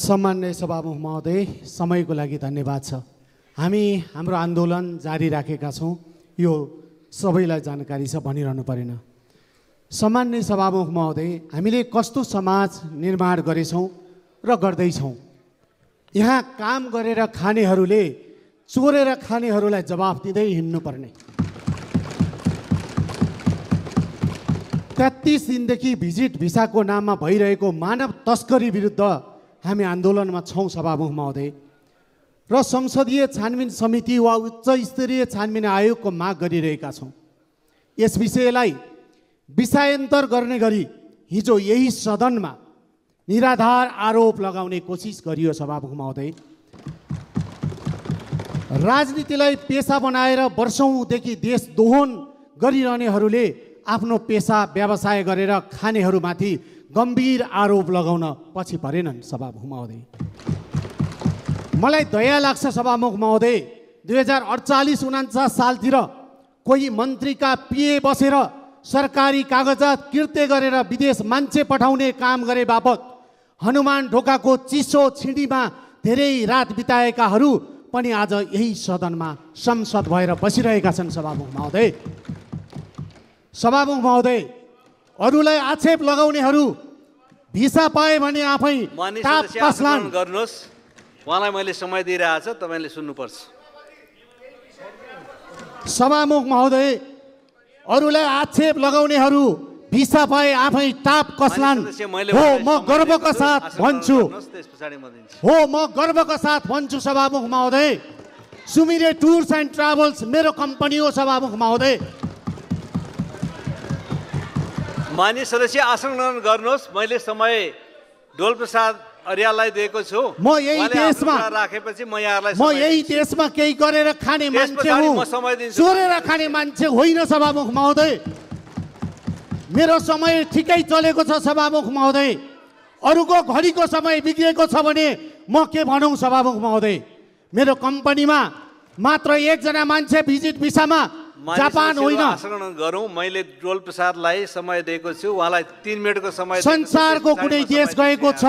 सम्माननीय सभामुख महोदय, समयको लागि धन्यवाद छ। हामी हाम्रो आन्दोलन जारी राखेका छौँ, यो सबैलाई जानकारी छ, भनिरहनु परेन। सम्माननीय सभामुख महोदय, हामीले कस्तो समाज निर्माण गरेछौँ र गर्दैछौँ। यहाँ काम गरेर खानेहरूले चोरेर खानेहरूलाई जवाफ दिँदै हिँड्नुपर्ने। 33 दिनदेखि भिजिट भिसाको नाममा भइरहेको मानव तस्करी विरुद्ध हामी आन्दोलनमा छौँ सभामुख महोदय, र संसदीय छानबिन समिति वा उच्च स्तरीय छानबिन आयोगको माग गरिरहेका छौँ। यस विषयलाई विषयान्तर गर्ने गरी हिजो यही सदनमा निराधार आरोप लगाउने कोसिस गरियो सभामुख महोदय। राजनीतिलाई पेसा बनाएर वर्षौँदेखि देश दोहन गरिरहनेहरूले आफ्नो पेसा व्यवसाय गरेर खानेहरूमाथि गम्भीर आरोप लगाउन पछि परेनन् सभामुख महोदय। मलाई दया लाग्छ सभामुख महोदय, 2048-49 सालतिर कोही मन्त्रीका पिए बसेर सरकारी कागजात किर्ते गरेर विदेश मान्छे पठाउने काम गरे बापत हनुमान ढोकाको चिसो छिडीमा धेरै रात बिताएकाहरू पनि आज यही सदनमा संसद भएर बसिरहेका छन् सभामुख महोदय। सभामुख महोदय, अरूलाई आक्षेप लगाउनेहरू भिसा पाए भने आफै टाप कसलान्। गर्नुहोस्, उहाँलाई मैले समय दिइरहेको छ, तपाईँले सुन्नुपर्छ। सभामुख महोदय, अरूलाई आक्षेप लगाउनेहरू भिसा पाए आफै टाप कसलान्। हो, म गर्वका साथ भन्छु, हो म गर्वका साथ भन्छु सभामुख महोदय, सुमिरे टुर्स एन्ड ट्राभल्स मेरो कम्पनी हो सभामुख महोदय। मान्य सदस्य आसन ग्रहण गर्नुहोस्। मैले समय डोलप्रसाद अर्याललाई दिएको छु। म यही देशमा राखेपछि म यहाँलाई यही देशमा केही गरेर खाने मान्छे हुँ, चोरेर खाने मान्छे होइन सभामुख महोदय। मेरो समय ठिकै चलेको छ सभामुख महोदय। अरूको घडीको समय बिग्रेको छ भने म के भनौँ सभामुख महोदय। मेरो कम्पनीमा मात्र एकजना मान्छे भिजिट भिसामा जापान होइन। गरौँ, मैले डोलप्रसादलाई समय दिएको छु, उहाँलाई 3 मिनटको समय। संसारको कुनै देश गएको छ,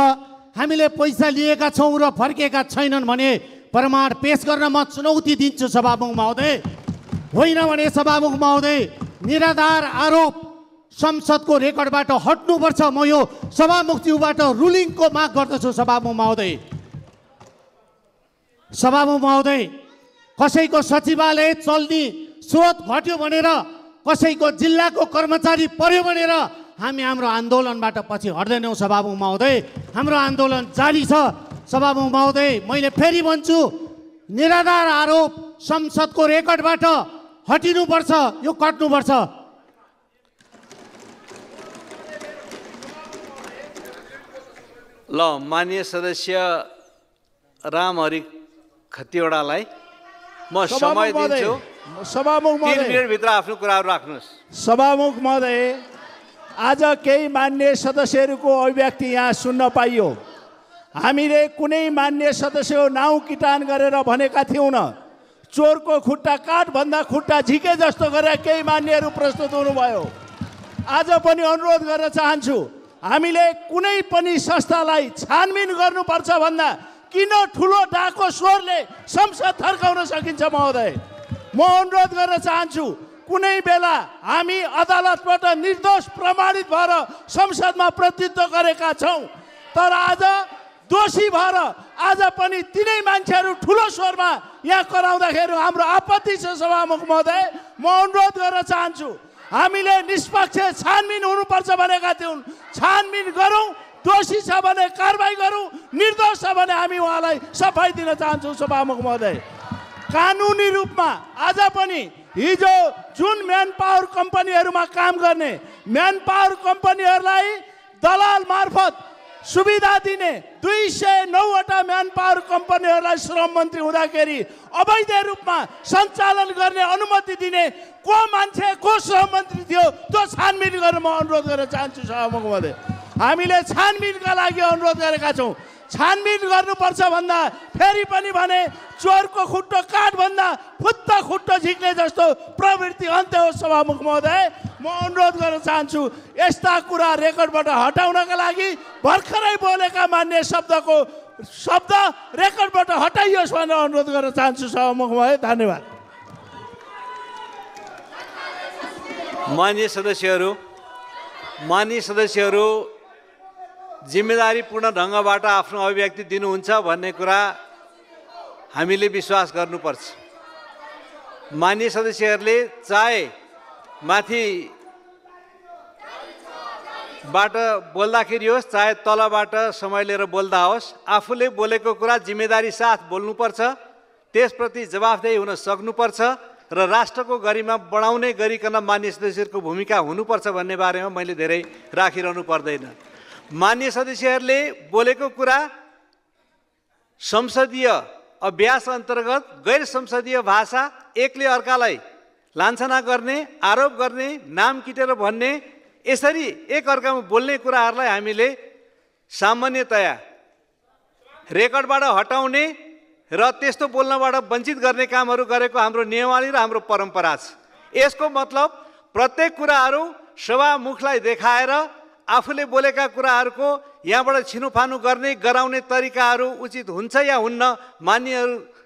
हामीले पैसा लिएका छौँ र फर्केका छैनन् भने प्रमाण पेश गर्न म चुनौती दिन्छु सभामुख महोदय। होइन भने सभामुख महोदय, निराधार आरोप संसदको रेकर्डबाट हट्नुपर्छ। म यो सभामुखज्यूबाट रुलिङको माग गर्दछु सभामुख महोदय। सभामुख महोदय, कसैको सचिवालय चल्ने स्रोत घट्यो भनेर, कसैको जिल्लाको कर्मचारी पर्यो भनेर हामी हाम्रो आन्दोलनबाट पछि हट्दैनौँ सभामुख महोदय। हाम्रो आन्दोलन जारी छ सभामुख महोदय। मैले फेरि भन्छु, निराधार आरोप संसदको रेकर्डबाट हटिनुपर्छ, यो कट्नुपर्छ। ल, माननीय सदस्य रामहरि खतिवडालाई म समय दिन्छु। सभामुख महोदय, 3 मिनटभित्र आफ्नो कुराहरू राख्नुहोस्। सभामुख महोदय, आज केही मान्य सदस्यहरूको अभिव्यक्ति यहाँ सुन्न पाइयो। हामीले कुनै मान्य सदस्य नाउँ किटान गरेर भनेका थियौँ न। चोरको खुट्टा काठभन्दा खुट्टा झिके जस्तो गरेर केही मान्यहरू प्रस्तुत हुनुभयो। आज पनि अनुरोध गर्न चाहन्छु, हामीले कुनै पनि संस्थालाई छानबिन गर्नुपर्छ भन्दा किन ठुलो डाको स्वरले संसद थर्काउन सकिन्छ महोदय। म अनुरोध गर्न चाहन्छु, कुनै बेला हामी अदालतबाट निर्दोष प्रमाणित भएर संसदमा प्रतिनिधित्व गरेका छौँ, तर आज दोषी भएर आज पनि तिनै मान्छेहरू ठुलो स्वरमा यहाँ कराउँदाखेरि हाम्रो आपत्ति छ सभामुख महोदय। म अनुरोध गर्न चाहन्छु, हामीले निष्पक्ष छानबिन हुनुपर्छ भनेका थियौँ, छानबिन गरौँ, दोषी छ भने कारबाही गरौँ, निर्दोष छ भने हामी उहाँलाई सफाई दिन चाहन्छौँ सभामुख महोदय। कानुनी रूपमा आज पनि हिजो जुन म्यान पावर कम्पनीहरूमा काम गर्ने म्यान पावर कम्पनीहरूलाई दलाल मार्फत सुविधा दिने 209वटा म्यान पावर कम्पनीहरूलाई श्रम मन्त्री हुँदाखेरि अवैध रूपमा सञ्चालन गर्ने अनुमति दिने को मान्छे, को श्रम मन्त्री थियो, त्यो छानबिन गर्न म अनुरोध गर्न चाहन्छु सभामुख महोदय। हामीले छानबिनका लागि अनुरोध गरेका छौँ। छानबिन गर्नुपर्छ भन्दा फेरि पनि भने चोरको खुट्टो काठभन्दा फुत्त खुट्टो झिक्ने जस्तो प्रवृत्ति अन्त्य हो सभामुख महोदय। म अनुरोध गर्न चाहन्छु, यस्ता कुरा रेकर्डबाट हटाउनका लागि भर्खरै बोलेका मान्य शब्दको शब्द रेकर्डबाट हटाइयोस् भनेर अनुरोध गर्न चाहन्छु सभामुख महोदय। धन्यवाद। माननीय सदस्यहरू जिम्मेदारीपूर्ण ढङ्गबाट आफ्नो अभिव्यक्ति दिनुहुन्छ भन्ने कुरा हामीले विश्वास गर्नुपर्छ। माननीय सदस्यहरूले चाहे माथिबाट बोल्दाखेरि होस् चाहे तलबाट समय लिएर बोल्दा होस्, आफूले बोलेको कुरा जिम्मेदारी साथ बोल्नुपर्छ, त्यसप्रति जवाफदेही हुन सक्नुपर्छ र राष्ट्रको गरिमा बढाउने गरिकन माननीय सदस्यहरूको भूमिका हुनुपर्छ भन्ने बारेमा मैले धेरै राखिरहनु पर्दैन। माननीय सदस्यहरूले बोलेको कुरा संसदीय अभ्यास अन्तर्गत गैर संसदीय भाषा, एकले अर्कालाई लान्छना गर्ने, आरोप गर्ने, नाम किटेर भन्ने, यसरी एक अर्कामा बोल्ने कुराहरूलाई हामीले सामान्यतया रेकर्डबाट हटाउने र त्यस्तो बोल्नबाट वञ्चित गर्ने कामहरू गरेको हाम्रो नियमावली र हाम्रो परम्परा छ। यसको मतलब प्रत्येक कुराहरू सभामुखलाई देखाएर आफूले बोलेका कुराहरूको यहाँबाट छिनोफानो गर्ने गराउने तरिकाहरू उचित हुन्छ या हुन्न, माननीय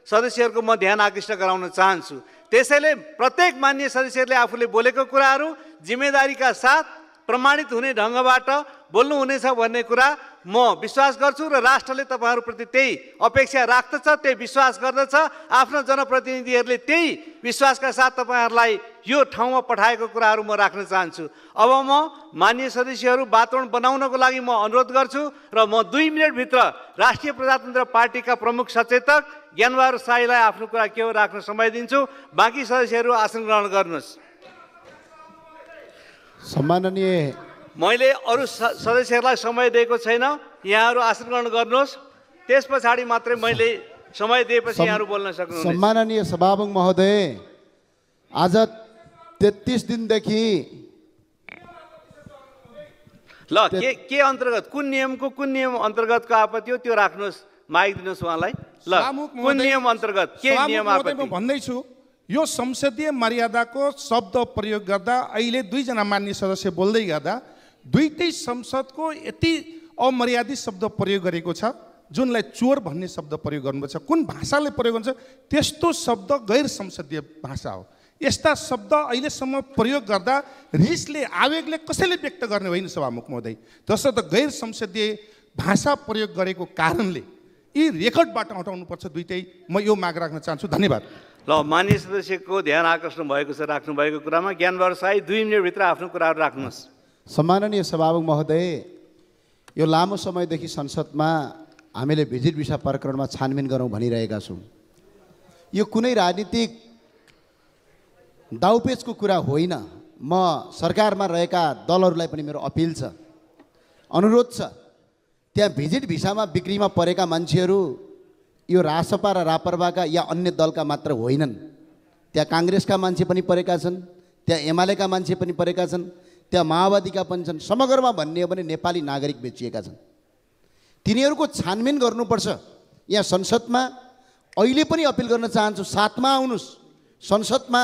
सदस्यहरूको म ध्यान आकृष्ट गराउन चाहन्छु। त्यसैले प्रत्येक माननीय सदस्यहरूले आफूले बोलेको कुराहरू जिम्मेदारीका साथ प्रमाणित हुने ढङ्गबाट बोल्नुहुनेछ भन्ने कुरा म विश्वास गर्छु र राष्ट्रले तपाईँहरूप्रति त्यही अपेक्षा राख्दछ, त्यही विश्वास गर्दछ। आफ्नो जनप्रतिनिधिहरूले त्यही विश्वासका साथ तपाईँहरूलाई यो ठाउँमा पठाएको कुराहरू म राख्न चाहन्छु। अब म माननीय सदस्यहरू वातावरण बनाउनको लागि म अनुरोध गर्छु र म 2 मिनटभित्र राष्ट्रिय प्रजातन्त्र पार्टीका प्रमुख सचेतक ज्ञानबहादुर शाहीलाई आफ्नो कुरा के हो राख्न समय दिन्छु। बाँकी सदस्यहरू आसन ग्रहण गर्नुहोस्। सम्माननीय, मैले अरू सदस्यहरूलाई समय दिएको छैन, यहाँहरू आसन ग्रहण गर्नुहोस्, त्यस पछाडि मात्रै मैले समय दिएपछि यहाँहरू बोल्न सक्नुहुन्छ। सम्माननीय सभामुख महोदय, आज 33 दिनदेखि ल के अन्तर्गत कुन नियम अन्तर्गतको आपत्ति हो त्यो राख्नुहोस्, माइक दिनुहोस् उहाँलाई। ल कुन नियम अन्तर्गत के नियम आपत्ति? म भन्दैछु, यो संसदीय मर्यादाको शब्द प्रयोग गर्दा अहिले 2 जना मान्य सदस्य बोल्दै गर्दा दुईटै संसदको यति अमर्यादित शब्द प्रयोग गरेको छ, जुनलाई चोर भन्ने शब्द प्रयोग गर्नुपर्छ। कुन भाषाले प्रयोग गर्छ त्यस्तो शब्द गैर संसदीय भाषा हो। यस्ता शब्द अहिलेसम्म प्रयोग गर्दा रिसले, आवेगले कसैले व्यक्त गर्ने होइन सभामुख महोदय। तसर्थ गैर संसदीय भाषा प्रयोग गरेको कारणले यी रेकर्डबाट हटाउनुपर्छ दुईटै। म यो माग राख्न चाहन्छु। धन्यवाद। ल माननीय सदस्यको ध्यान आकर्षण भएको छ राख्नु भएको कुरामा। ज्ञानबहादुर शाही 2 मिनटभित्र आफ्नो कुराहरू राख्नुहोस्। सम्माननीय सभामुख महोदय, यो लामो समयदेखि संसदमा हामीले भिजिट भिसा प्रकरणमा छानबिन गरौँ भनिरहेका छौँ। यो कुनै राजनीतिक दाउपेचको कुरा होइन। म सरकारमा रहेका दलहरूलाई पनि मेरो अपिल छ, अनुरोध छ, त्यहाँ भिजिट भिसामा बिक्रीमा परेका मान्छेहरू यो रासपा र रापरपाका या अन्य दलका मात्र होइनन्। त्यहाँ काङ्ग्रेसका मान्छे पनि परेका छन्, त्यहाँ एमालेका मान्छे पनि परेका छन्, त्यहाँ माओवादीका पनि छन्। समग्रमा भन्ने हो भने नेपाली नागरिक बेचिएका छन्। तिनीहरूको छानबिन गर्नुपर्छ। यहाँ संसदमा अहिले पनि अपिल गर्न चाहन्छु, साथमा आउनुहोस्। संसदमा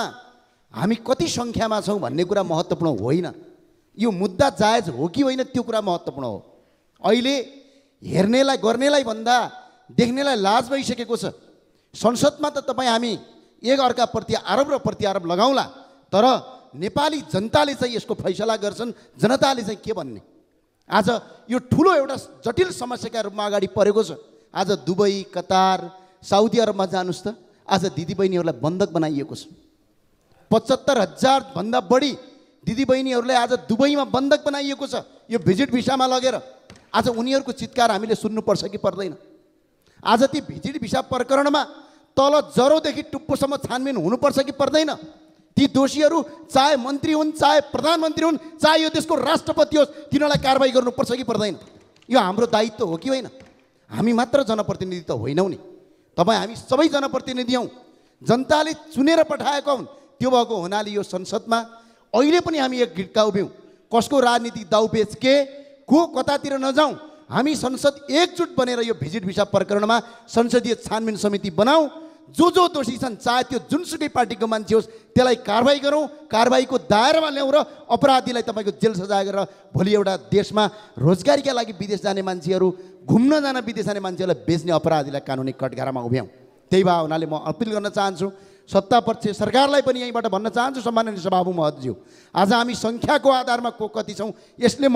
हामी कति सङ्ख्यामा छौँ भन्ने कुरा महत्त्वपूर्ण होइन, यो मुद्दा जायज हो कि होइन त्यो कुरा महत्त्वपूर्ण हो। अहिले हेर्नेलाई गर्नेलाई भन्दा देख्नेलाई लाज भइसकेको छ। संसदमा त तपाईँ हामी एक अर्काप्रति आरोप र प्रत्यारोप लगाउँला, तर नेपाली जनताले चाहिँ यसको फैसला गर्छन्। जनताले चाहिँ के भन्ने? आज यो ठुलो एउटा जटिल समस्याका रूपमा अगाडि परेको छ। आज दुबई, कतार, साउदी अरबमा जानुहोस् त, आज दिदीबहिनीहरूलाई बन्धक बनाइएको छ। 75,000 भन्दा बढी दिदीबहिनीहरूलाई आज दुबईमा बन्धक बनाइएको छ यो भिजिट भिसामा लगेर। आज उनीहरूको चित्कार हामीले सुन्नुपर्छ कि पर्दैन? आज ती भिजिट भिसा प्रकरणमा तल जरोदेखि टुप्पोसम्म छानबिन हुनुपर्छ कि पर्दैन? ती दोषीहरू चाहे मन्त्री हुन्, चाहे प्रधानमन्त्री हुन्, चाहे यो देशको राष्ट्रपति होस्, तिनीहरूलाई कारबाही गर्नुपर्छ कि पर्दैन? यो हाम्रो दायित्व हो कि होइन? हामी मात्र जनप्रतिनिधि त होइनौँ नि, तपाईँ हामी सबै जनप्रतिनिधि हौँ। जनताले चुनेर पठाएका हुन्। त्यो भएको हुनाले यो संसदमा अहिले पनि हामी एक गिट्का उभ्यौँ। कसको राजनीतिक दाउपेच के को कतातिर नजाउँ, हामी संसद एकजुट बनेर यो भिजिट भिसा प्रकरणमा संसदीय छानबिन समिति बनाऊ। जो दोषी छन्, चाहे त्यो जुनसुकै पार्टीको मान्छे होस्, त्यसलाई कारबाही गरौँ, कारबाहीको दायरामा ल्याउँ र अपराधीलाई तपाईँको जेल सजाय गरेर भोलि एउटा देशमा रोजगारीका लागि विदेश जाने मान्छेहरू घुम्न जान विदेश जाने मान्छेलाई बेच्ने अपराधीलाई कानुनी कठघरामा उभ्याउँ। त्यही भए हुनाले म अपिल गर्न चाहन्छु सत्तापक्ष सरकारलाई पनि यहीँबाट भन्न चाहन्छु, सम्माननीय सभामुख महोदयज्यू, आज हामी सङ्ख्याको आधारमा को कति छौँ यसले